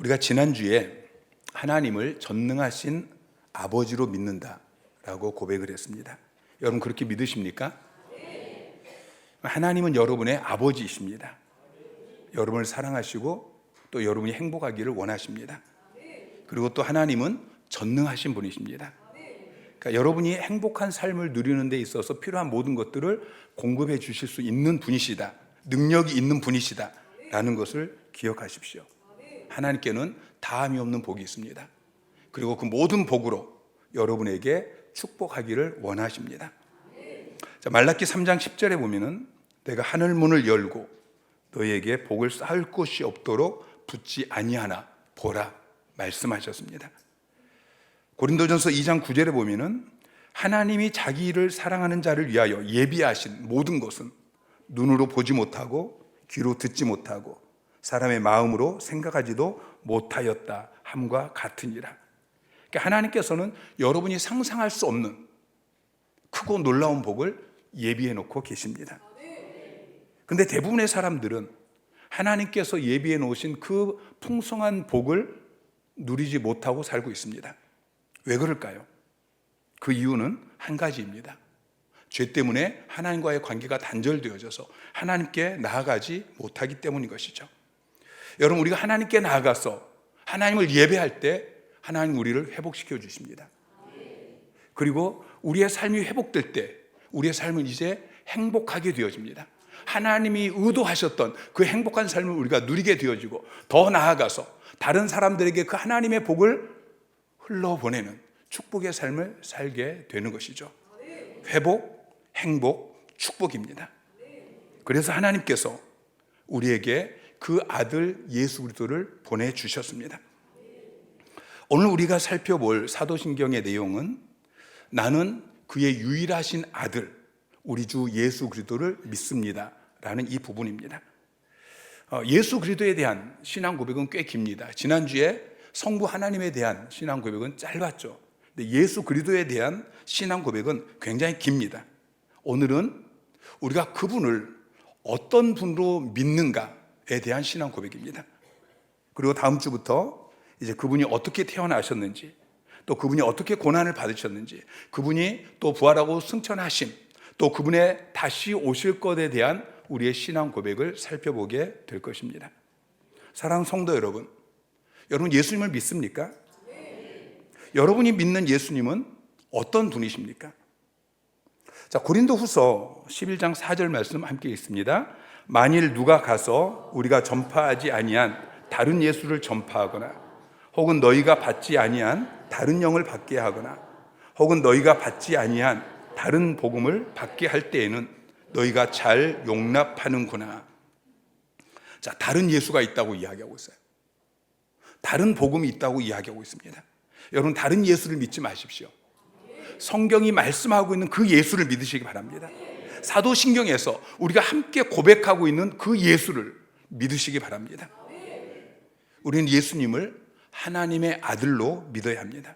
우리가 지난주에 하나님을 전능하신 아버지로 믿는다라고 고백을 했습니다. 여러분 그렇게 믿으십니까? 하나님은 여러분의 아버지이십니다. 여러분을 사랑하시고 또 여러분이 행복하기를 원하십니다. 그리고 또 하나님은 전능하신 분이십니다. 그러니까 여러분이 행복한 삶을 누리는 데 있어서 필요한 모든 것들을 공급해 주실 수 있는 분이시다, 능력이 있는 분이시다 라는 것을 기억하십시오. 하나님께는 다함이 없는 복이 있습니다. 그리고 그 모든 복으로 여러분에게 축복하기를 원하십니다. 자, 말라기 3장 10절에 보면은 내가 하늘 문을 열고 너희에게 복을 쌓을 곳이 없도록 붙지 아니하나 보라 말씀하셨습니다. 고린도전서 2장 9절에 보면은 하나님이 자기 일을 사랑하는 자를 위하여 예비하신 모든 것은 눈으로 보지 못하고 귀로 듣지 못하고 사람의 마음으로 생각하지도 못하였다 함과 같으니라. 그러니까 하나님께서는 여러분이 상상할 수 없는 크고 놀라운 복을 예비해 놓고 계십니다. 근데 대부분의 사람들은 하나님께서 예비해 놓으신 그 풍성한 복을 누리지 못하고 살고 있습니다. 왜 그럴까요? 그 이유는 한 가지입니다. 죄 때문에 하나님과의 관계가 단절되어져서 하나님께 나아가지 못하기 때문인 것이죠. 여러분, 우리가 하나님께 나아가서 하나님을 예배할 때 하나님 우리를 회복시켜 주십니다. 그리고 우리의 삶이 회복될 때 우리의 삶은 이제 행복하게 되어집니다. 하나님이 의도하셨던 그 행복한 삶을 우리가 누리게 되어지고 더 나아가서 다른 사람들에게 그 하나님의 복을 흘러보내는 축복의 삶을 살게 되는 것이죠. 회복, 행복, 축복입니다. 그래서 하나님께서 우리에게 그 아들 예수 그리스도를 보내주셨습니다. 오늘 우리가 살펴볼 사도신경의 내용은 나는 그의 유일하신 아들 우리 주 예수 그리스도를 믿습니다 라는 이 부분입니다. 예수 그리스도에 대한 신앙 고백은 꽤 깁니다. 지난주에 성부 하나님에 대한 신앙 고백은 짧았죠. 근데 예수 그리스도에 대한 신앙 고백은 굉장히 깁니다. 오늘은 우리가 그분을 어떤 분으로 믿는가에 대한 신앙 고백입니다. 그리고 다음 주부터 이제 그분이 어떻게 태어나셨는지, 또 그분이 어떻게 고난을 받으셨는지, 그분이 또 부활하고 승천하심, 또 그분의 다시 오실 것에 대한 우리의 신앙 고백을 살펴보게 될 것입니다. 사랑하는 성도 여러분, 여러분 예수님을 믿습니까? 여러분이 믿는 예수님은 어떤 분이십니까? 자, 고린도후서 11장 4절 말씀 함께 있습니다. 만일 누가 가서 우리가 전파하지 아니한 다른 예수를 전파하거나 혹은 너희가 받지 아니한 다른 영을 받게 하거나 혹은 너희가 받지 아니한 다른 복음을 받게 할 때에는 너희가 잘 용납하는구나. 자, 다른 예수가 있다고 이야기하고 있어요. 다른 복음이 있다고 이야기하고 있습니다. 여러분, 다른 예수를 믿지 마십시오. 성경이 말씀하고 있는 그 예수를 믿으시기 바랍니다. 사도신경에서 우리가 함께 고백하고 있는 그 예수를 믿으시기 바랍니다. 우리는 예수님을 하나님의 아들로 믿어야 합니다.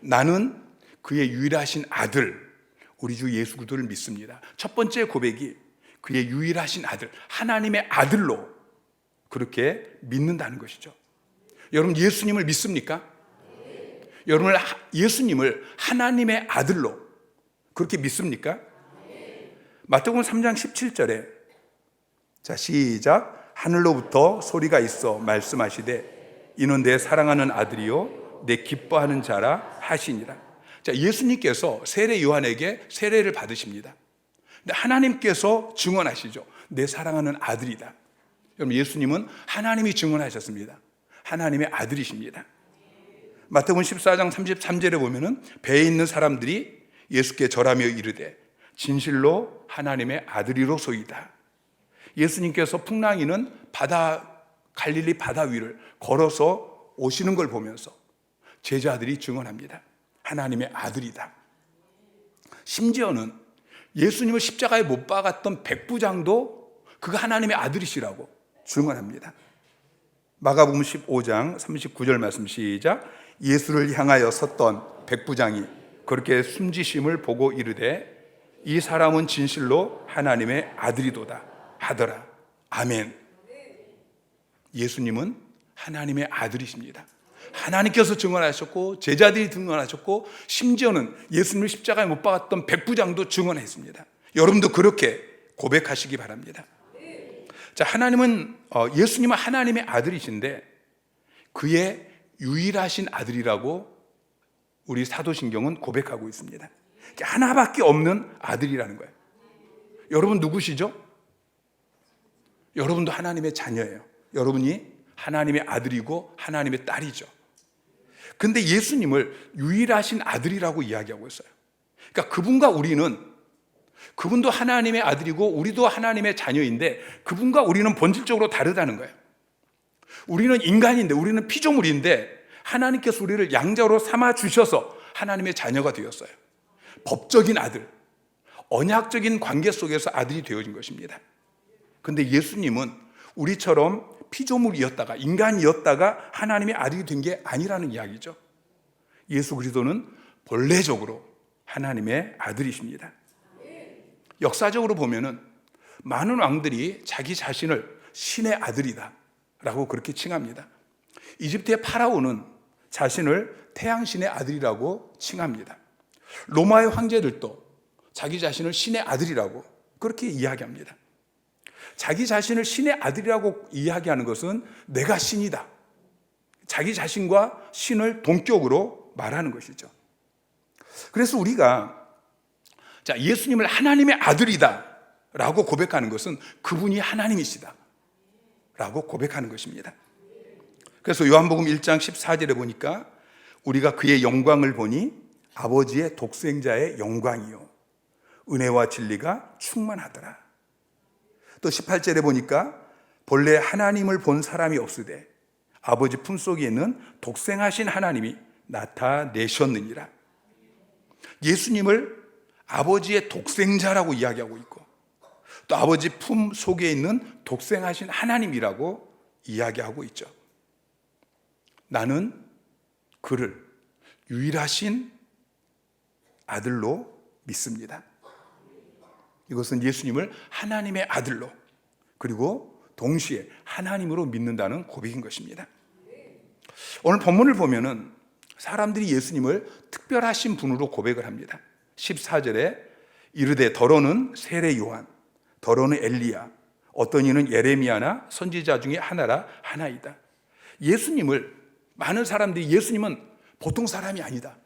나는 그의 유일하신 아들 우리 주 예수 그리스도를 믿습니다. 첫 번째 고백이 그의 유일하신 아들, 하나님의 아들로 그렇게 믿는다는 것이죠. 여러분 예수님을 믿습니까? 여러분 예수님을 하나님의 아들로 그렇게 믿습니까? 마태복음 3장 17절에 자 시작, 하늘로부터 소리가 있어 말씀하시되 이는 내 사랑하는 아들이요 내 기뻐하는 자라 하시니라. 자, 예수님께서 세례 요한에게 세례를 받으십니다. 근데 하나님께서 증언하시죠. 내 사랑하는 아들이다. 여러분 예수님은 하나님이 증언하셨습니다. 하나님의 아들이십니다. 마태복음 14장 33절에 보면은 배에 있는 사람들이 예수께 절하며 이르되 진실로 하나님의 아들이로소이다. 예수님께서 풍랑이는 갈릴리 바다 위를 걸어서 오시는 걸 보면서 제자들이 증언합니다. 하나님의 아들이다. 심지어는 예수님을 십자가에 못 박았던 백부장도 그가 하나님의 아들이시라고 증언합니다. 마가복음 15장 39절 말씀 시작, 예수를 향하여 섰던 백부장이 그렇게 숨지심을 보고 이르되 이 사람은 진실로 하나님의 아들이도다 하더라. 아멘. 예수님은 하나님의 아들이십니다. 하나님께서 증언하셨고 제자들이 증언하셨고 심지어는 예수님을 십자가에 못 박았던 백부장도 증언했습니다. 여러분도 그렇게 고백하시기 바랍니다. 자, 예수님은 하나님의 아들이신데 그의 유일하신 아들이라고 우리 사도신경은 고백하고 있습니다. 하나밖에 없는 아들이라는 거예요. 여러분 누구시죠? 여러분도 하나님의 자녀예요. 여러분이 하나님의 아들이고 하나님의 딸이죠. 근데 예수님을 유일하신 아들이라고 이야기하고 있어요. 그러니까 그분도 하나님의 아들이고 우리도 하나님의 자녀인데 그분과 우리는 본질적으로 다르다는 거예요. 우리는 인간인데, 우리는 피조물인데 하나님께서 우리를 양자로 삼아 주셔서 하나님의 자녀가 되었어요. 법적인 아들, 언약적인 관계 속에서 아들이 되어진 것입니다. 근데 예수님은 우리처럼 피조물이었다가 인간이었다가 하나님의 아들이 된 게 아니라는 이야기죠. 예수 그리스도는 본래적으로 하나님의 아들이십니다. 역사적으로 보면은 많은 왕들이 자기 자신을 신의 아들이다 라고 그렇게 칭합니다. 이집트의 파라오는 자신을 태양신의 아들이라고 칭합니다. 로마의 황제들도 자기 자신을 신의 아들이라고 그렇게 이야기합니다. 자기 자신을 신의 아들이라고 이야기하는 것은 내가 신이다. 자기 자신과 신을 동격으로 말하는 것이죠. 그래서 우리가 예수님을 하나님의 아들이다 라고 고백하는 것은 그분이 하나님이시다 라고 고백하는 것입니다. 그래서 요한복음 1장 14절에 보니까 우리가 그의 영광을 보니 아버지의 독생자의 영광이요 은혜와 진리가 충만하더라. 또 18절에 보니까 본래 하나님을 본 사람이 없으되 아버지 품속에 있는 독생하신 하나님이 나타내셨느니라. 예수님을 아버지의 독생자라고 이야기하고 있고 또 아버지 품 속에 있는 독생하신 하나님이라고 이야기하고 있죠. 나는 그를 유일하신 아들로 믿습니다. 이것은 예수님을 하나님의 아들로 그리고 동시에 하나님으로 믿는다는 고백인 것입니다. 오늘 본문을 보면은 사람들이 예수님을 특별하신 분으로 고백을 합니다. 14절에 이르되 더러는 세례 요한, 더러는 엘리야, 어떤 이는 예레미야나 선지자 중에 하나이다. 예수님을 많은 사람들이 예수님은 보통 사람이 아니다.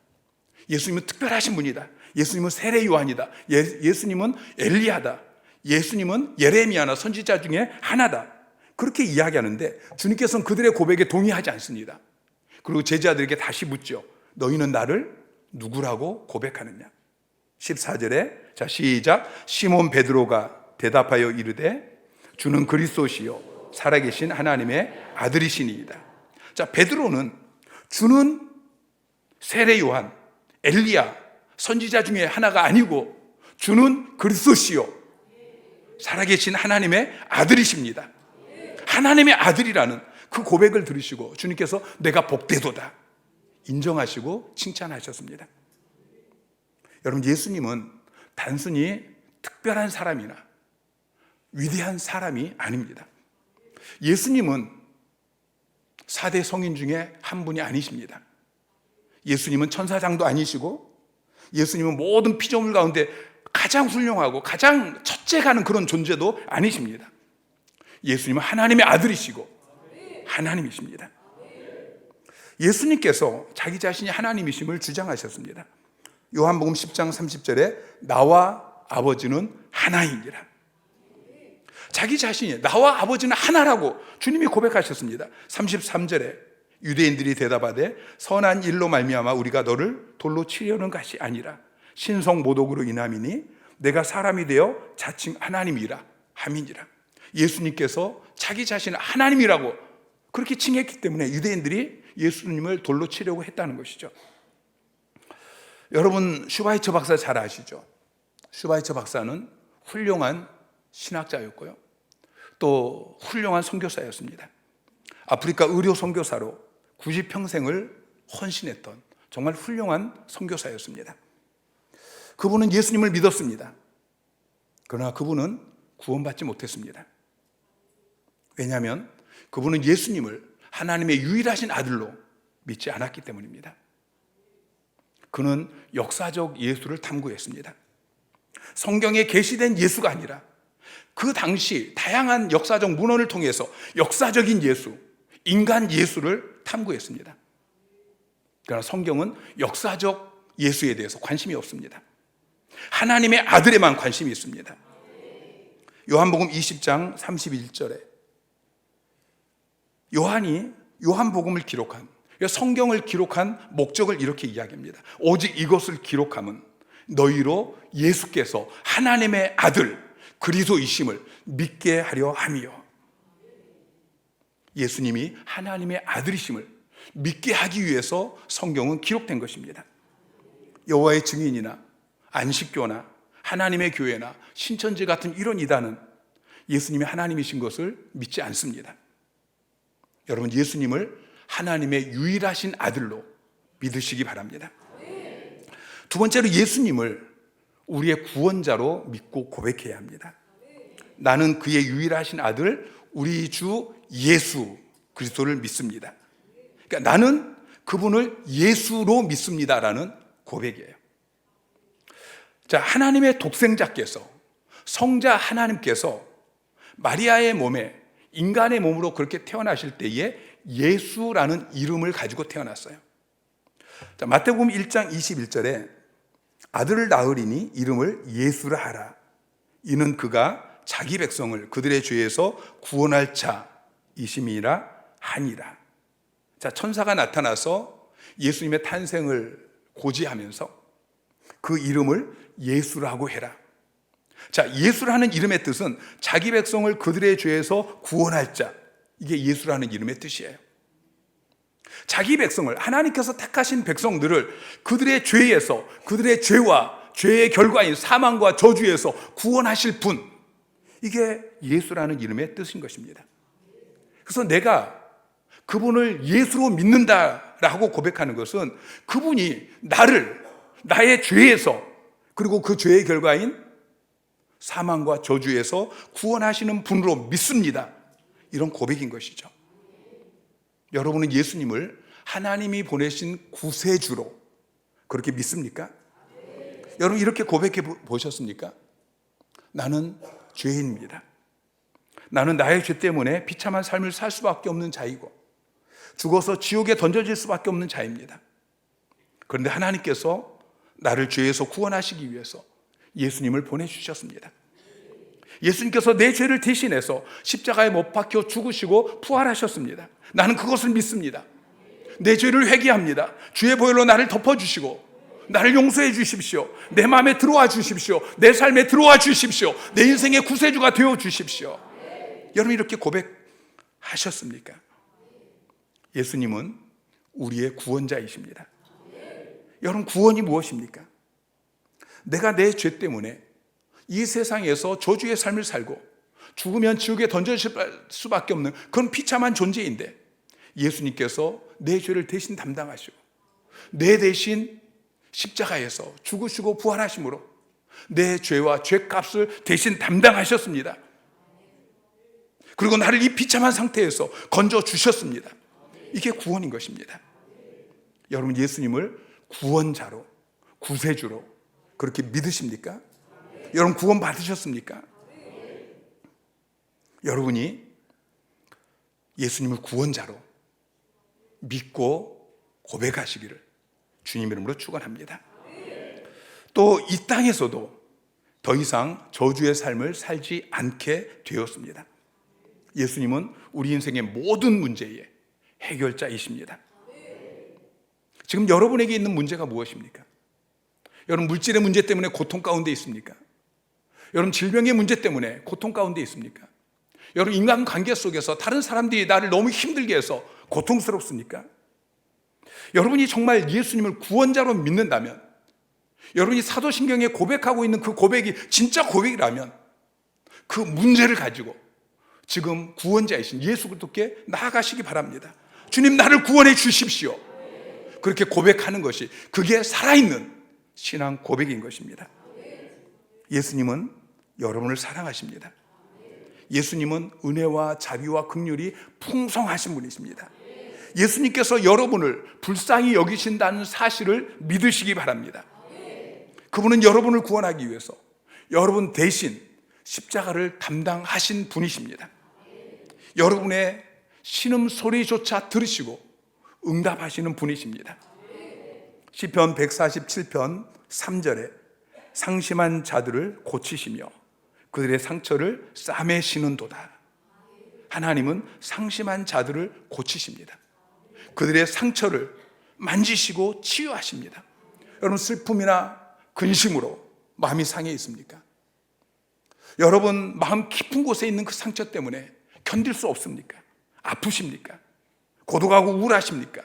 예수님은 특별하신 분이다. 예수님은 세례 요한이다. 예수님은 엘리야다. 예수님은 예레미야나 선지자 중에 하나다. 그렇게 이야기하는데 주님께서는 그들의 고백에 동의하지 않습니다. 그리고 제자들에게 다시 묻죠. 너희는 나를 누구라고 고백하느냐? 14절에 자 시작. 시몬 베드로가 대답하여 이르되 주는 그리스도시요 살아계신 하나님의 아들이시니이다. 자, 베드로는 주는 세례 요한, 엘리야, 선지자 중에 하나가 아니고 주는 그리스도시요 살아계신 하나님의 아들이십니다. 하나님의 아들이라는 그 고백을 들으시고 주님께서 내가 복되도다 인정하시고 칭찬하셨습니다. 여러분, 예수님은 단순히 특별한 사람이나 위대한 사람이 아닙니다. 예수님은 4대 성인 중에 한 분이 아니십니다. 예수님은 천사장도 아니시고 예수님은 모든 피조물 가운데 가장 훌륭하고 가장 첫째 가는 그런 존재도 아니십니다. 예수님은 하나님의 아들이시고 하나님이십니다. 예수님께서 자기 자신이 하나님이심을 주장하셨습니다. 요한복음 10장 30절에 나와 아버지는 하나이니라. 자기 자신이 나와 아버지는 하나라고 주님이 고백하셨습니다. 33절에 유대인들이 대답하되 선한 일로 말미암아 우리가 너를 돌로 치려는 것이 아니라 신성 모독으로 인함이니 내가 사람이 되어 자칭 하나님이라 함이니라. 예수님께서 자기 자신을 하나님이라고 그렇게 칭했기 때문에 유대인들이 예수님을 돌로 치려고 했다는 것이죠. 여러분, 슈바이처 박사 잘 아시죠? 슈바이처 박사는 훌륭한 신학자였고요, 또 훌륭한 선교사였습니다. 아프리카 의료 선교사로 90평생을 헌신했던 정말 훌륭한 선교사였습니다. 그분은 예수님을 믿었습니다. 그러나 그분은 구원받지 못했습니다. 왜냐하면 그분은 예수님을 하나님의 유일하신 아들로 믿지 않았기 때문입니다. 그는 역사적 예수를 탐구했습니다. 성경에 계시된 예수가 아니라 그 당시 다양한 역사적 문헌을 통해서 역사적인 예수, 인간 예수를 탐구했습니다. 그러나 성경은 역사적 예수에 대해서 관심이 없습니다. 하나님의 아들에만 관심이 있습니다. 요한복음 20장 31절에 요한이 요한복음을 기록한, 성경을 기록한 목적을 이렇게 이야기합니다. 오직 이것을 기록함은 너희로 예수께서 하나님의 아들 그리스도이심을 믿게 하려 함이요. 예수님이 하나님의 아들이심을 믿게 하기 위해서 성경은 기록된 것입니다. 여호와의 증인이나 안식교나 하나님의 교회나 신천지 같은 이런 이단은 예수님이 하나님이신 것을 믿지 않습니다. 여러분, 예수님을 하나님의 유일하신 아들로 믿으시기 바랍니다. 두 번째로, 예수님을 우리의 구원자로 믿고 고백해야 합니다. 나는 그의 유일하신 아들 우리 주 예수 그리스도를 믿습니다. 그러니까 나는 그분을 예수로 믿습니다라는 고백이에요. 자, 하나님의 독생자께서, 성자 하나님께서 마리아의 몸에, 인간의 몸으로 그렇게 태어나실 때에 예수라는 이름을 가지고 태어났어요. 자, 마태복음 1장 21절에 아들을 낳으리니 이름을 예수라 하라. 이는 그가 자기 백성을 그들의 죄에서 구원할 자이심이라 하니라. 자, 천사가 나타나서 예수님의 탄생을 고지하면서 그 이름을 예수라고 해라. 자, 예수라는 이름의 뜻은 자기 백성을 그들의 죄에서 구원할 자, 이게 예수라는 이름의 뜻이에요. 자기 백성을, 하나님께서 택하신 백성들을 그들의 죄에서, 그들의 죄와 죄의 결과인 사망과 저주에서 구원하실 분, 이게 예수라는 이름의 뜻인 것입니다. 그래서 내가 그분을 예수로 믿는다라고 고백하는 것은 그분이 나를, 나의 죄에서, 그리고 그 죄의 결과인 사망과 저주에서 구원하시는 분으로 믿습니다, 이런 고백인 것이죠. 여러분은 예수님을 하나님이 보내신 구세주로 그렇게 믿습니까? 여러분, 이렇게 고백해 보셨습니까? 나는 죄인입니다. 나는 나의 죄 때문에 비참한 삶을 살 수밖에 없는 자이고 죽어서 지옥에 던져질 수밖에 없는 자입니다. 그런데 하나님께서 나를 죄에서 구원하시기 위해서 예수님을 보내주셨습니다. 예수님께서 내 죄를 대신해서 십자가에 못 박혀 죽으시고 부활하셨습니다. 나는 그것을 믿습니다. 내 죄를 회개합니다. 주의 보혈로 나를 덮어주시고 나를 용서해 주십시오. 내 마음에 들어와 주십시오. 내 삶에 들어와 주십시오. 내 인생의 구세주가 되어 주십시오. 여러분, 이렇게 고백하셨습니까? 예수님은 우리의 구원자이십니다. 여러분, 구원이 무엇입니까? 내가 내 죄 때문에 이 세상에서 저주의 삶을 살고 죽으면 지옥에 던져질 수밖에 없는 그런 비참한 존재인데 예수님께서 내 죄를 대신 담당하시고 내 대신 십자가에서 죽으시고 부활하심으로 내 죄와 죄값을 대신 담당하셨습니다. 그리고 나를 이 비참한 상태에서 건져주셨습니다. 이게 구원인 것입니다. 여러분, 예수님을 구원자로, 구세주로 그렇게 믿으십니까? 여러분, 구원 받으셨습니까? 여러분이 예수님을 구원자로 믿고 고백하시기를 주님 이름으로 축원합니다. 또 이 땅에서도 더 이상 저주의 삶을 살지 않게 되었습니다. 예수님은 우리 인생의 모든 문제의 해결자이십니다. 지금 여러분에게 있는 문제가 무엇입니까? 여러분, 물질의 문제 때문에 고통 가운데 있습니까? 여러분, 질병의 문제 때문에 고통 가운데 있습니까? 여러분, 인간관계 속에서 다른 사람들이 나를 너무 힘들게 해서 고통스럽습니까? 여러분이 정말 예수님을 구원자로 믿는다면, 여러분이 사도신경에 고백하고 있는 그 고백이 진짜 고백이라면 그 문제를 가지고 지금 구원자이신 예수 그리스도께 나아가시기 바랍니다. 주님, 나를 구원해 주십시오. 그렇게 고백하는 것이, 그게 살아있는 신앙 고백인 것입니다. 예수님은 여러분을 사랑하십니다. 예수님은 은혜와 자비와 긍휼이 풍성하신 분이십니다. 예수님께서 여러분을 불쌍히 여기신다는 사실을 믿으시기 바랍니다. 그분은 여러분을 구원하기 위해서 여러분 대신 십자가를 담당하신 분이십니다. 여러분의 신음소리조차 들으시고 응답하시는 분이십니다. 시편 147편 3절에 상심한 자들을 고치시며 그들의 상처를 싸매시는도다. 하나님은 상심한 자들을 고치십니다. 그들의 상처를 만지시고 치유하십니다. 여러분, 슬픔이나 근심으로 마음이 상해 있습니까? 여러분 마음 깊은 곳에 있는 그 상처 때문에 견딜 수 없습니까? 아프십니까? 고독하고 우울하십니까?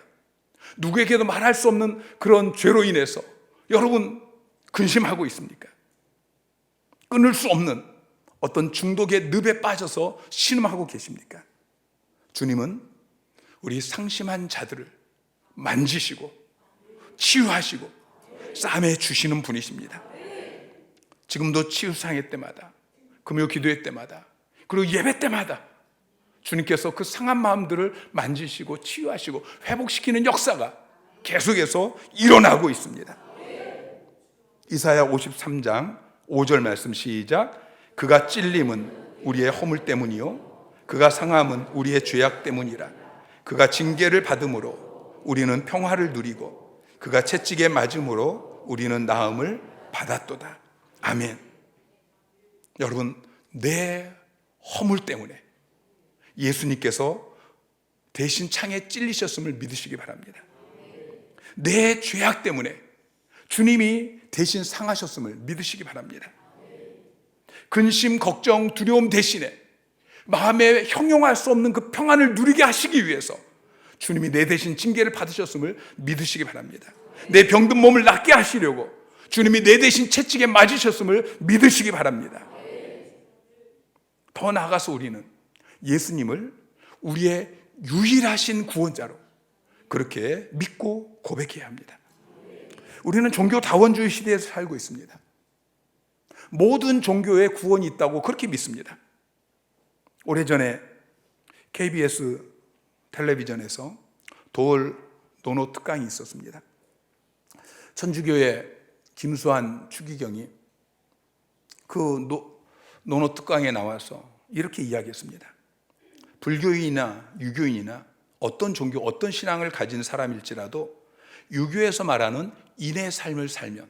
누구에게도 말할 수 없는 그런 죄로 인해서 여러분 근심하고 있습니까? 끊을 수 없는 어떤 중독의 늪에 빠져서 신음하고 계십니까? 주님은 우리 상심한 자들을 만지시고 치유하시고 싸매 주시는 분이십니다. 지금도 치유상회 때마다, 금요 기도회 때마다, 그리고 예배 때마다 주님께서 그 상한 마음들을 만지시고 치유하시고 회복시키는 역사가 계속해서 일어나고 있습니다. 이사야 53장 5절 말씀 시작. 그가 찔림은 우리의 허물 때문이요 그가 상함은 우리의 죄악 때문이라. 그가 징계를 받음으로 우리는 평화를 누리고 그가 채찍에 맞음으로 우리는 나음을 받았도다. 아멘. 여러분, 내 허물 때문에 예수님께서 대신 창에 찔리셨음을 믿으시기 바랍니다. 내 죄악 때문에 주님이 대신 상하셨음을 믿으시기 바랍니다. 근심, 걱정, 두려움 대신에 마음에 형용할 수 없는 그 평안을 누리게 하시기 위해서 주님이 내 대신 징계를 받으셨음을 믿으시기 바랍니다. 내 병든 몸을 낫게 하시려고 주님이 내 대신 채찍에 맞으셨음을 믿으시기 바랍니다. 더 나아가서 우리는 예수님을 우리의 유일하신 구원자로 그렇게 믿고 고백해야 합니다. 우리는 종교 다원주의 시대에서 살고 있습니다. 모든 종교에 구원이 있다고 그렇게 믿습니다. 오래전에 KBS 텔레비전에서 도올 노노 특강이 있었습니다. 천주교의 김수환 추기경이 그 노노 특강에 나와서 이렇게 이야기했습니다. 불교인이나 유교인이나 어떤 종교, 어떤 신앙을 가진 사람일지라도 유교에서 말하는 인의 삶을 살면,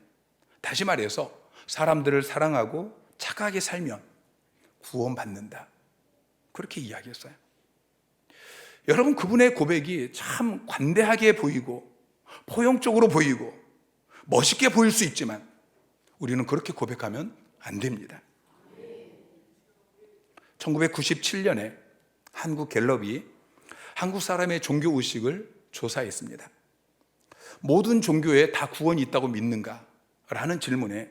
다시 말해서 사람들을 사랑하고 착하게 살면 구원받는다. 그렇게 이야기했어요. 여러분, 그분의 고백이 참 관대하게 보이고 포용적으로 보이고 멋있게 보일 수 있지만 우리는 그렇게 고백하면 안 됩니다. 1997년에 한국 갤럽이 한국 사람의 종교 의식을 조사했습니다. 모든 종교에 다 구원이 있다고 믿는가? 라는 질문에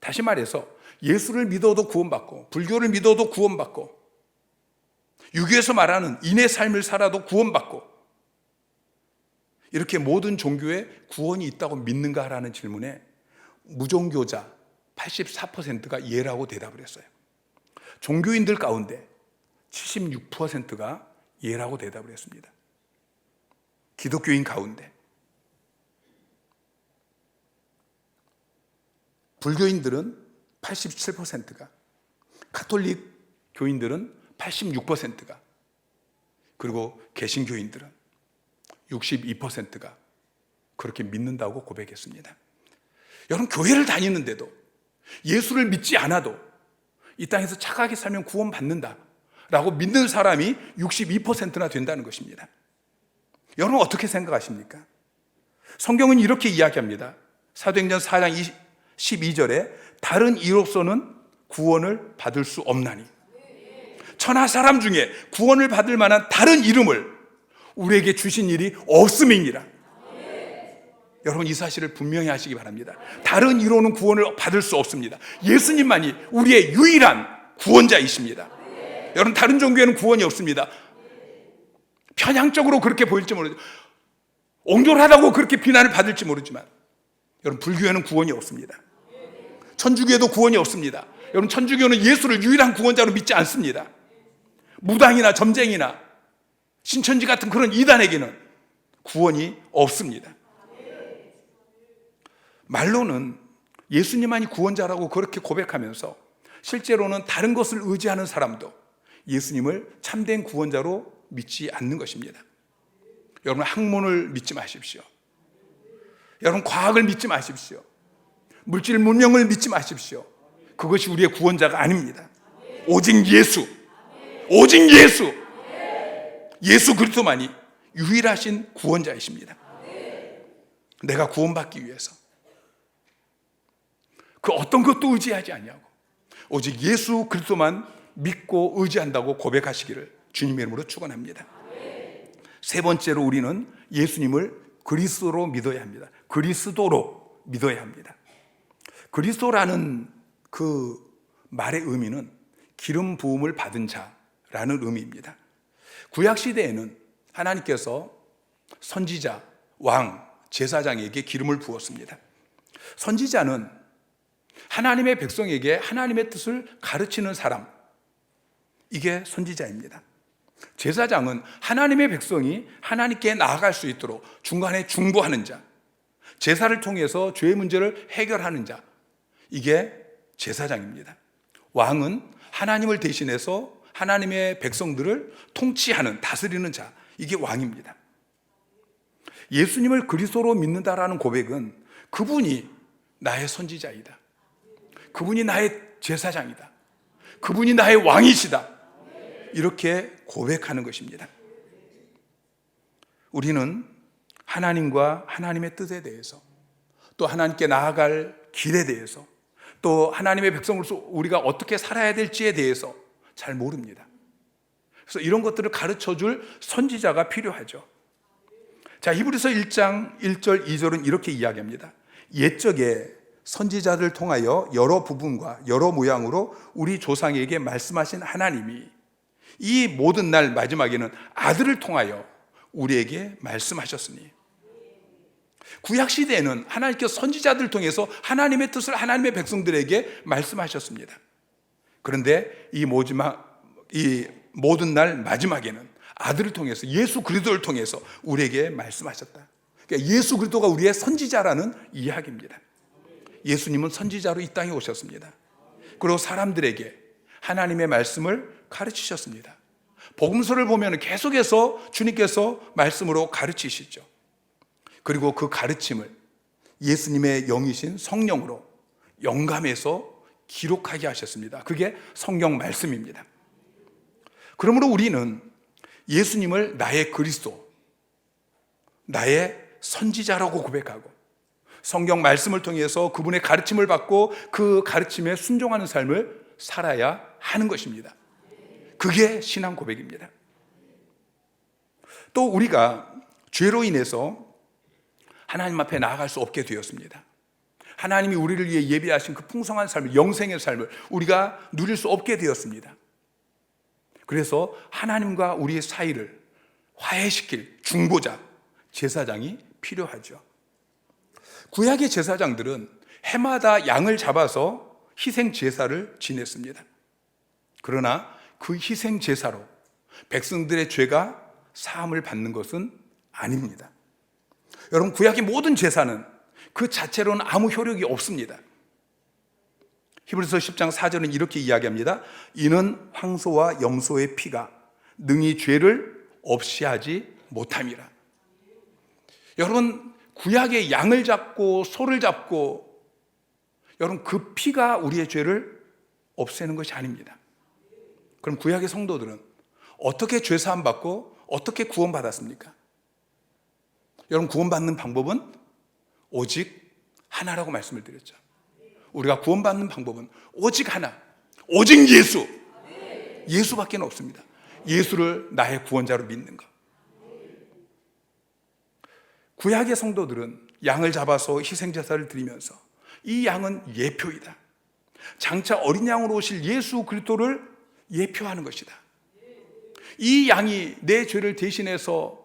다시 말해서 예수를 믿어도 구원받고 불교를 믿어도 구원받고 유교에서 말하는 인의 삶을 살아도 구원받고 이렇게 모든 종교에 구원이 있다고 믿는가라는 질문에 무종교자 84%가 예라고 대답을 했어요. 종교인들 가운데 76%가 예라고 대답을 했습니다. 기독교인 가운데 불교인들은 87%가, 가톨릭 교인들은 86%가, 그리고 개신교인들은 62%가 그렇게 믿는다고 고백했습니다. 여러분, 교회를 다니는데도 예수를 믿지 않아도 이 땅에서 착하게 살면 구원받는다 라고 믿는 사람이 62%나 된다는 것입니다. 여러분, 어떻게 생각하십니까? 성경은 이렇게 이야기합니다. 사도행전 4장 12절에 다른 이로서는 구원을 받을 수 없나니, 천하 사람 중에 구원을 받을 만한 다른 이름을 우리에게 주신 일이 없음이니라. 여러분, 이 사실을 분명히 하시기 바랍니다. 다른 이로는 구원을 받을 수 없습니다. 예수님만이 우리의 유일한 구원자이십니다. 여러분, 다른 종교에는 구원이 없습니다. 편향적으로 그렇게 보일지 모르지만, 옹졸하다고 그렇게 비난을 받을지 모르지만, 여러분, 불교에는 구원이 없습니다. 천주교에도 구원이 없습니다. 여러분, 천주교는 예수를 유일한 구원자로 믿지 않습니다. 무당이나 점쟁이나 신천지 같은 그런 이단에게는 구원이 없습니다. 말로는 예수님만이 구원자라고 그렇게 고백하면서 실제로는 다른 것을 의지하는 사람도 예수님을 참된 구원자로 믿지 않는 것입니다. 여러분, 학문을 믿지 마십시오. 여러분, 과학을 믿지 마십시오. 물질 문명을 믿지 마십시오. 그것이 우리의 구원자가 아닙니다. 오직 예수, 오직 예수, 예수 그리스도만이 유일하신 구원자이십니다. 내가 구원받기 위해서 그 어떤 것도 의지하지 아니하고 오직 예수 그리스도만 믿고 의지한다고 고백하시기를 주님의 이름으로 축원합니다. 세 번째로 우리는 예수님을 그리스도로 믿어야 합니다. 그리스도로 믿어야 합니다. 그리스도라는 그 말의 의미는 기름 부음을 받은 자라는 의미입니다. 구약 시대에는 하나님께서 선지자, 왕, 제사장에게 기름을 부었습니다. 선지자는 하나님의 백성에게 하나님의 뜻을 가르치는 사람, 이게 선지자입니다. 제사장은 하나님의 백성이 하나님께 나아갈 수 있도록 중간에 중보하는 자, 제사를 통해서 죄의 문제를 해결하는 자, 이게 제사장입니다. 왕은 하나님을 대신해서 하나님의 백성들을 통치하는, 다스리는 자, 이게 왕입니다. 예수님을 그리스도로 믿는다라는 고백은 그분이 나의 선지자이다, 그분이 나의 제사장이다, 그분이 나의 왕이시다, 이렇게 고백하는 것입니다. 우리는 하나님과 하나님의 뜻에 대해서, 또 하나님께 나아갈 길에 대해서, 또 하나님의 백성으로서 우리가 어떻게 살아야 될지에 대해서 잘 모릅니다. 그래서 이런 것들을 가르쳐줄 선지자가 필요하죠. 자, 히브리서 1장 1절 2절은 이렇게 이야기합니다. 옛적에 선지자를 통하여 여러 부분과 여러 모양으로 우리 조상에게 말씀하신 하나님이 이 모든 날 마지막에는 아들을 통하여 우리에게 말씀하셨으니, 구약 시대에는 하나님께서 선지자들을 통해서 하나님의 뜻을 하나님의 백성들에게 말씀하셨습니다. 그런데 이 모든 날 마지막에는 아들을 통해서, 예수 그리스도를 통해서 우리에게 말씀하셨다. 그러니까 예수 그리스도가 우리의 선지자라는 이야기입니다. 예수님은 선지자로 이 땅에 오셨습니다. 그리고 사람들에게 하나님의 말씀을 가르치셨습니다. 복음서를 보면 계속해서 주님께서 말씀으로 가르치시죠. 그리고 그 가르침을 예수님의 영이신 성령으로 영감해서 기록하게 하셨습니다. 그게 성경 말씀입니다. 그러므로 우리는 예수님을 나의 그리스도, 나의 선지자라고 고백하고 성경 말씀을 통해서 그분의 가르침을 받고 그 가르침에 순종하는 삶을 살아야 하는 것입니다. 그게 신앙 고백입니다. 또 우리가 죄로 인해서 하나님 앞에 나아갈 수 없게 되었습니다. 하나님이 우리를 위해 예비하신 그 풍성한 삶을, 영생의 삶을 우리가 누릴 수 없게 되었습니다. 그래서 하나님과 우리의 사이를 화해시킬 중보자, 제사장이 필요하죠. 구약의 제사장들은 해마다 양을 잡아서 희생 제사를 지냈습니다. 그러나 그 희생 제사로 백성들의 죄가 사함을 받는 것은 아닙니다. 여러분, 구약의 모든 제사는 그 자체로는 아무 효력이 없습니다. 히브리서 10장 4절은 이렇게 이야기합니다. 이는 황소와 염소의 피가 능히 죄를 없이 하지 못함이라. 여러분, 구약의 양을 잡고 소를 잡고, 여러분, 그 피가 우리의 죄를 없애는 것이 아닙니다. 그럼 구약의 성도들은 어떻게 죄 사함 받고 어떻게 구원받았습니까? 여러분, 구원받는 방법은 오직 하나라고 말씀을 드렸죠. 우리가 구원받는 방법은 오직 하나, 오직 예수, 예수밖에 없습니다. 예수를 나의 구원자로 믿는 것. 구약의 성도들은 양을 잡아서 희생제사를 드리면서 이 양은 예표이다, 장차 어린 양으로 오실 예수 그리스도를 예표하는 것이다, 이 양이 내 죄를 대신해서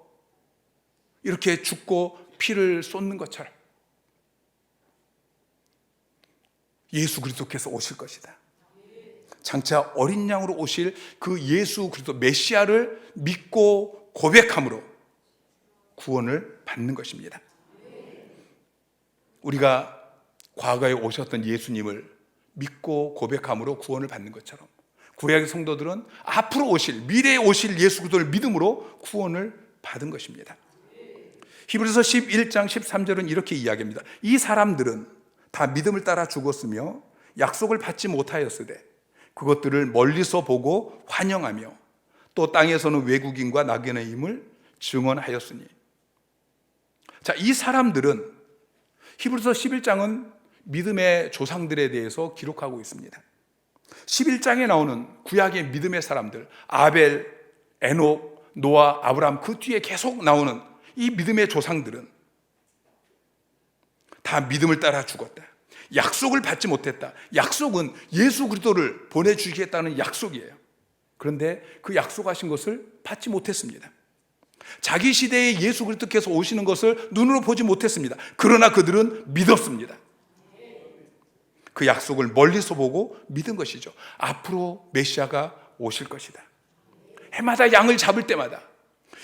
이렇게 죽고 피를 쏟는 것처럼 예수 그리스도께서 오실 것이다, 장차 어린 양으로 오실 그 예수 그리스도 메시아를 믿고 고백함으로 구원을 받는 것입니다. 우리가 과거에 오셨던 예수님을 믿고 고백함으로 구원을 받는 것처럼 구약의 성도들은 앞으로 오실, 미래에 오실 예수 그리스도를 믿음으로 구원을 받은 것입니다. 히브리서 11장 13절은 이렇게 이야기합니다. 이 사람들은 다 믿음을 따라 죽었으며 약속을 받지 못하였으되 그것들을 멀리서 보고 환영하며 또 땅에서는 외국인과 나그네의 힘을 증언하였으니. 자, 이 사람들은 히브리서 11장은 믿음의 조상들에 대해서 기록하고 있습니다. 11장에 나오는 구약의 믿음의 사람들, 아벨, 에녹, 노아, 아브라함, 그 뒤에 계속 나오는 이 믿음의 조상들은 다 믿음을 따라 죽었다. 약속을 받지 못했다. 약속은 예수 그리스도를 보내주시겠다는 약속이에요. 그런데 그 약속하신 것을 받지 못했습니다. 자기 시대에 예수 그리스도께서 오시는 것을 눈으로 보지 못했습니다. 그러나 그들은 믿었습니다. 그 약속을 멀리서 보고 믿은 것이죠. 앞으로 메시아가 오실 것이다. 해마다 양을 잡을 때마다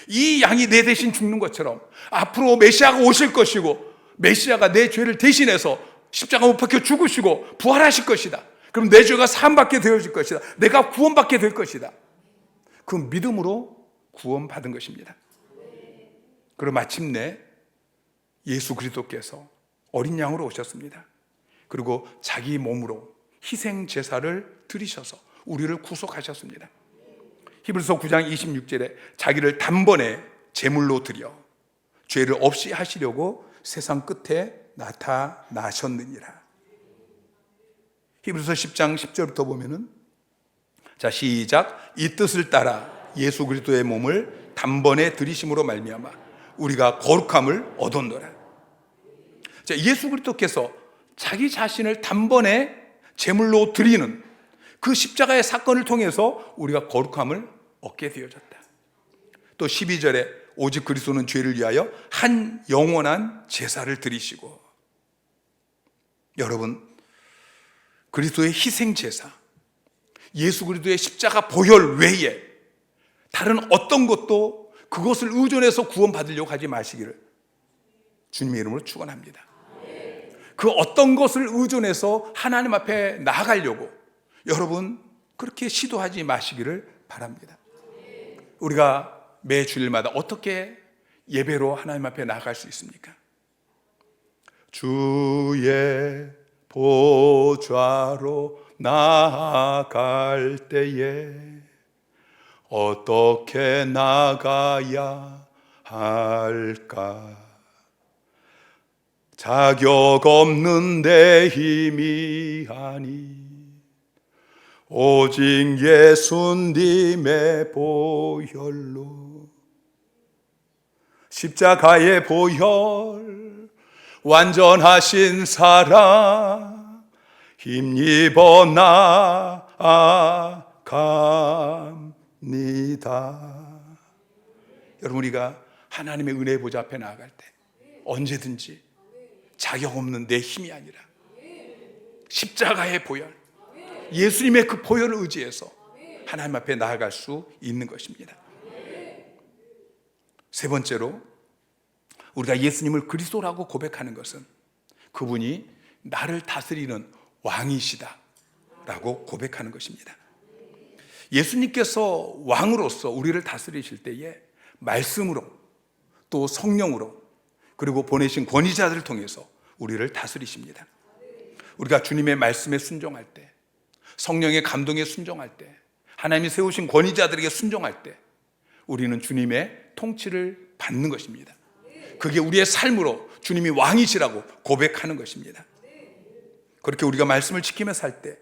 이 양이 내 대신 죽는 것처럼 앞으로 메시아가 오실 것이고 메시아가 내 죄를 대신해서 십자가 못 박혀 죽으시고 부활하실 것이다. 그럼 내 죄가 사함받게 되어질 것이다. 내가 구원받게 될 것이다. 그 믿음으로 구원받은 것입니다. 그리고 마침내 예수 그리스도께서 어린 양으로 오셨습니다. 그리고 자기 몸으로 희생 제사를 드리셔서 우리를 구속하셨습니다. 히브리서 9장 26절에 자기를 단번에 제물로 드려 죄를 없이 하시려고 세상 끝에 나타나셨느니라. 히브리서 10장 10절부터 보면은, 자, 시작. 이 뜻을 따라 예수 그리스도의 몸을 단번에 들이심으로 말미암아 우리가 거룩함을 얻었노라. 자, 예수 그리스도께서 자기 자신을 단번에 제물로 드리는 그 십자가의 사건을 통해서 우리가 거룩함을 얻게 되어졌다. 또 12절에 오직 그리스도는 죄를 위하여 한 영원한 제사를 드리시고. 여러분, 그리스도의 희생 제사, 예수 그리스도의 십자가 보혈 외에 다른 어떤 것도 그것을 의존해서 구원받으려고 하지 마시기를 주님의 이름으로 축원합니다. 그 어떤 것을 의존해서 하나님 앞에 나아가려고 여러분 그렇게 시도하지 마시기를 바랍니다. 우리가 매 주일마다 어떻게 예배로 하나님 앞에 나아갈 수 있습니까? 주의 보좌로 나아갈 때에 어떻게 나가야 할까? 자격 없는 내 힘이 아니 오직 예수님의 보혈로, 십자가의 보혈 완전하신 사랑 힘입어 나아갑니다. 여러분, 우리가 하나님의 은혜의 보좌 앞에 나아갈 때 언제든지 자격 없는 내 힘이 아니라 십자가의 보혈, 예수님의 그 보혈을 의지해서 하나님 앞에 나아갈 수 있는 것입니다. 세 번째로, 우리가 예수님을 그리스도라고 고백하는 것은 그분이 나를 다스리는 왕이시다 라고 고백하는 것입니다. 예수님께서 왕으로서 우리를 다스리실 때에 말씀으로 또 성령으로 그리고 보내신 권위자들을 통해서 우리를 다스리십니다. 우리가 주님의 말씀에 순종할 때, 성령의 감동에 순종할 때, 하나님이 세우신 권위자들에게 순종할 때 우리는 주님의 통치를 받는 것입니다. 그게 우리의 삶으로 주님이 왕이시라고 고백하는 것입니다. 그렇게 우리가 말씀을 지키며 살 때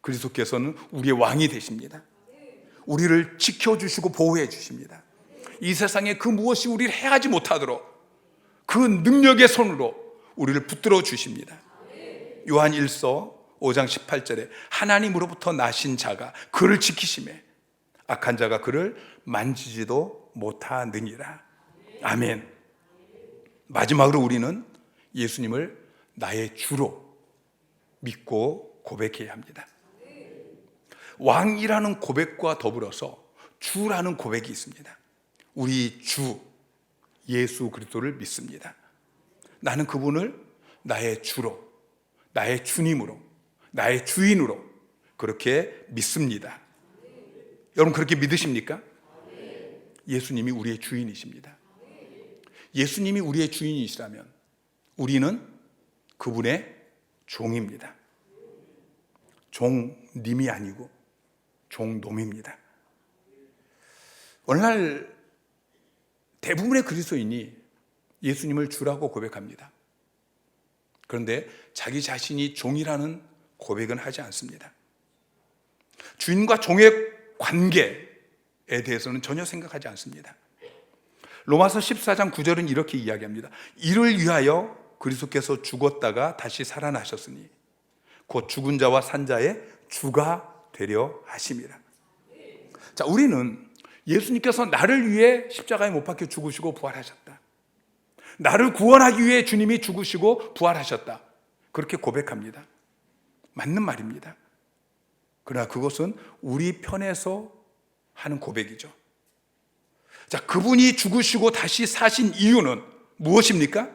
그리스도께서는 우리의 왕이 되십니다. 우리를 지켜주시고 보호해 주십니다. 이 세상에 그 무엇이 우리를 해하지 못하도록 그 능력의 손으로 우리를 붙들어 주십니다. 요한 1서 5장 18절에 하나님으로부터 나신 자가 그를 지키심에 악한 자가 그를 만지지도 못하느니라. 아멘. 마지막으로 우리는 예수님을 나의 주로 믿고 고백해야 합니다. 왕이라는 고백과 더불어서 주라는 고백이 있습니다. 우리 주 예수 그리스도를 믿습니다. 나는 그분을 나의 주로, 나의 주님으로, 나의 주인으로 그렇게 믿습니다. 여러분 그렇게 믿으십니까? 예수님이 우리의 주인이십니다. 예수님이 우리의 주인이시라면 우리는 그분의 종입니다. 종님이 아니고 종놈입니다. 오늘날 대부분의 그리스도인이 예수님을 주라고 고백합니다. 그런데 자기 자신이 종이라는 고백은 하지 않습니다. 주인과 종의 관계에 대해서는 전혀 생각하지 않습니다. 로마서 14장 9절은 이렇게 이야기합니다. 이를 위하여 그리스도께서 죽었다가 다시 살아나셨으니 곧 죽은 자와 산 자의 주가 되려 하심이라. 자, 우리는 예수님께서 나를 위해 십자가에 못 박혀 죽으시고 부활하셨다. 나를 구원하기 위해 주님이 죽으시고 부활하셨다. 그렇게 고백합니다. 맞는 말입니다. 그러나 그것은 우리 편에서 하는 고백이죠. 자, 그분이 죽으시고 다시 사신 이유는 무엇입니까?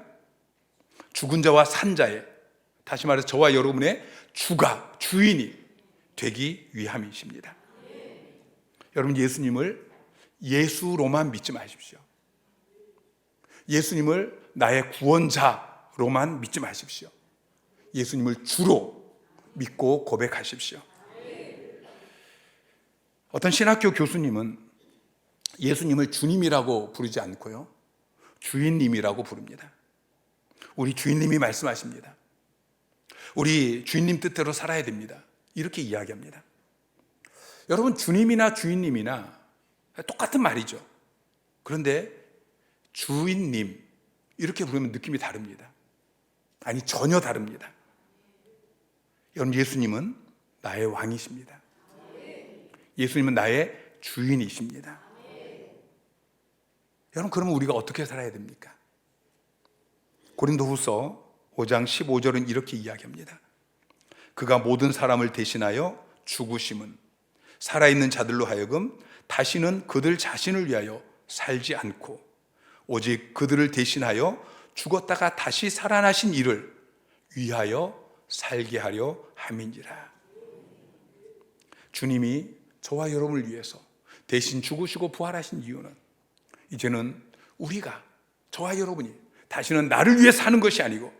죽은 자와 산 자의, 다시 말해서 저와 여러분의 주가, 주인이 되기 위함이십니다. 여러분 예수님을 예수로만 믿지 마십시오. 예수님을 나의 구원자로만 믿지 마십시오. 예수님을 주로 믿고 고백하십시오. 어떤 신학교 교수님은 예수님을 주님이라고 부르지 않고요, 주인님이라고 부릅니다. 우리 주인님이 말씀하십니다. 우리 주인님 뜻대로 살아야 됩니다. 이렇게 이야기합니다. 여러분 주님이나 주인님이나 똑같은 말이죠. 그런데 주인님 이렇게 부르면 느낌이 다릅니다. 아니 전혀 다릅니다. 여러분 예수님은 나의 왕이십니다. 예수님은 나의 주인이십니다. 여러분 그러면 우리가 어떻게 살아야 됩니까? 고린도후서 5장 15절은 이렇게 이야기합니다. 그가 모든 사람을 대신하여 죽으심은 살아있는 자들로 하여금 다시는 그들 자신을 위하여 살지 않고 오직 그들을 대신하여 죽었다가 다시 살아나신 이를 위하여 살게 하려 함인지라. 주님이 저와 여러분을 위해서 대신 죽으시고 부활하신 이유는 이제는 우리가, 저와 여러분이 다시는 나를 위해 사는 것이 아니고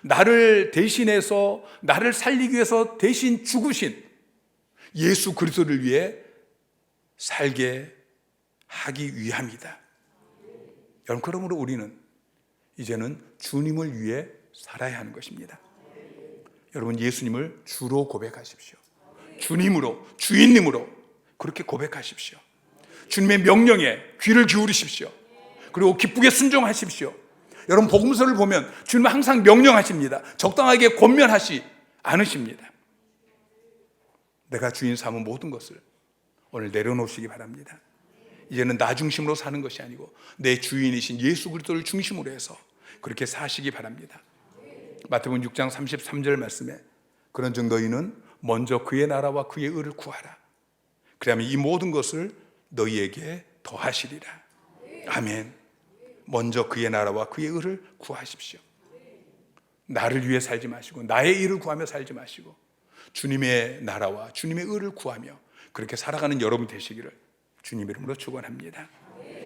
나를 대신해서 나를 살리기 위해서 대신 죽으신 예수 그리스도를 위해 살게 하기 위함이다. 여러분 그러므로 우리는 이제는 주님을 위해 살아야 하는 것입니다. 여러분 예수님을 주로 고백하십시오. 주님으로, 주인님으로 그렇게 고백하십시오. 주님의 명령에 귀를 기울이십시오. 그리고 기쁘게 순종하십시오. 여러분 복음서를 보면 주님은 항상 명령하십니다. 적당하게 권면하지 않으십니다. 내가 주인 삼은 모든 것을 오늘 내려놓으시기 바랍니다. 이제는 나 중심으로 사는 것이 아니고 내 주인이신 예수 그리스도를 중심으로 해서 그렇게 사시기 바랍니다. 마태복음 6장 33절 말씀에 그런즉 너희는 먼저 그의 나라와 그의 의를 구하라. 그러면 이 모든 것을 너희에게 더하시리라. 아멘. 먼저 그의 나라와 그의 의를 구하십시오. 나를 위해 살지 마시고 나의 일을 구하며 살지 마시고 주님의 나라와 주님의 의를 구하며 그렇게 살아가는 여러분 되시기를 주님 이름으로 축원합니다.